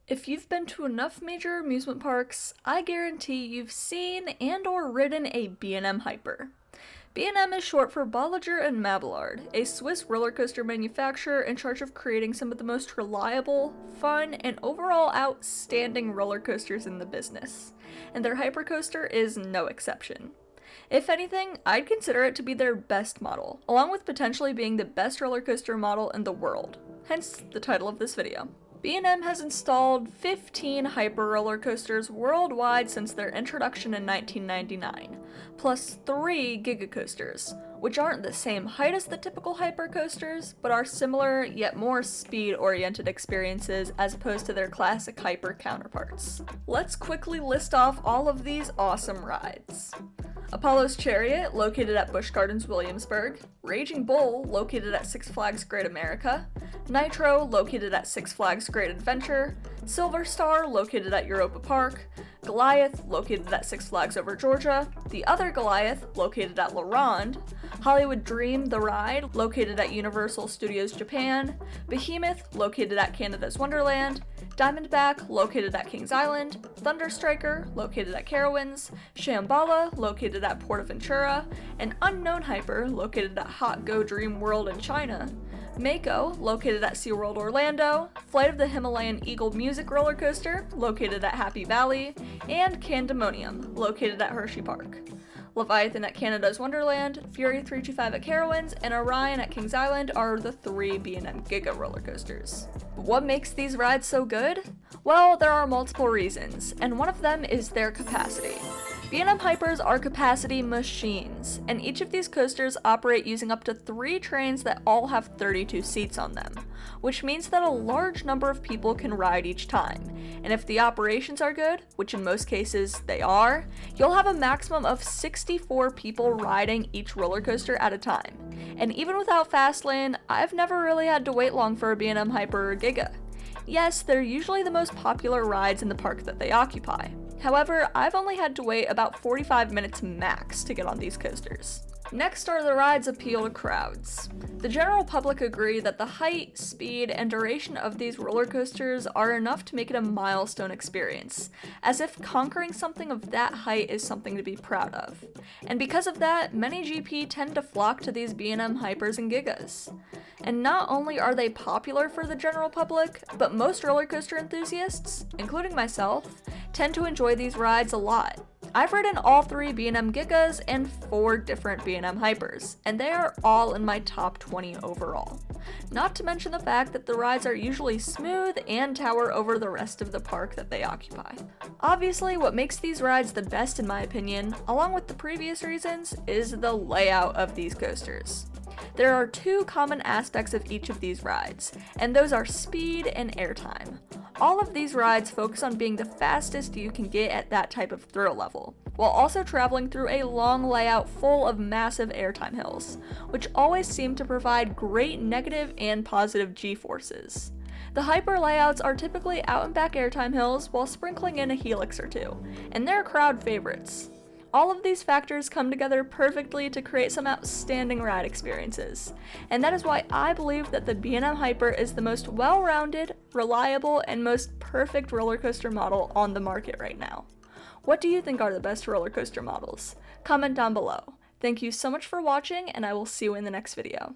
If you've been to enough major amusement parks, I guarantee you've seen and or ridden a B&M Hyper. B&M is short for Bolliger and Mabillard, a Swiss roller coaster manufacturer in charge of creating some of the most reliable, fun, and overall outstanding roller coasters in the business. And their hypercoaster is no exception. If anything, I'd consider it to be their best model, along with potentially being the best roller coaster model in the world, hence the title of this video. B&M has installed 15 hyper roller coasters worldwide since their introduction in 1999, plus 3 Giga coasters, which aren't the same height as the typical hyper coasters, but are similar yet more speed-oriented experiences as opposed to their classic hyper counterparts. Let's quickly list off all of these awesome rides. Apollo's Chariot, located at Busch Gardens Williamsburg, Raging Bull, located at Six Flags Great America, Nitro, located at Six Flags Great Adventure, Silver Star, located at Europa Park, Goliath, located at Six Flags Over Georgia, The Other Goliath, located at La Ronde, Hollywood Dream The Ride, located at Universal Studios Japan, Behemoth, located at Canada's Wonderland, Diamondback, located at Kings Island, Thunder Striker, located at Carowinds, Shambhala, located at Portaventura, and Unknown Hyper, located at Hot Go Dream World in China, Mako, located at SeaWorld Orlando, Flight of the Himalayan Eagle Music Roller Coaster, located at Happy Valley, and Candemonium, located at Hershey Park. Leviathan at Canada's Wonderland, Fury 325 at Carowinds, and Orion at Kings Island are the 3 B&M Giga roller coasters. What makes these rides so good? Well, there are multiple reasons, and one of them is their capacity. B&M Hypers are capacity machines, and each of these coasters operate using up to 3 trains that all have 32 seats on them, which means that a large number of people can ride each time, and if the operations are good, which in most cases they are, you'll have a maximum of 64 people riding each roller coaster at a time. And even without Fastlane, I've never really had to wait long for a B&M Hyper or Giga. Yes, they're usually the most popular rides in the park that they occupy. However, I've only had to wait about 45 minutes max to get on these coasters. Next are the rides appeal to crowds. The general public agree that the height, speed, and duration of these roller coasters are enough to make it a milestone experience, as if conquering something of that height is something to be proud of. And because of that, many GP tend to flock to these B&M Hypers and Gigas. And not only are they popular for the general public, but most roller coaster enthusiasts, including myself, tend to enjoy these rides a lot. I've ridden all 3 B&M Gigas and 4 different B&M Hypers, and they are all in my top 20 overall. Not to mention the fact that the rides are usually smooth and tower over the rest of the park that they occupy. Obviously, what makes these rides the best in my opinion, along with the previous reasons, is the layout of these coasters. There are 2 common aspects of each of these rides, and those are speed and airtime. All of these rides focus on being the fastest you can get at that type of thrill level, while also traveling through a long layout full of massive airtime hills, which always seem to provide great negative and positive G-forces. The hyper layouts are typically out and back airtime hills while sprinkling in a helix or 2, and they're crowd favorites. All of these factors come together perfectly to create some outstanding ride experiences, and that is why I believe that the B&M Hyper is the most well-rounded, reliable, and most perfect roller coaster model on the market right now. What do you think are the best roller coaster models? Comment down below. Thank you so much for watching, and I will see you in the next video.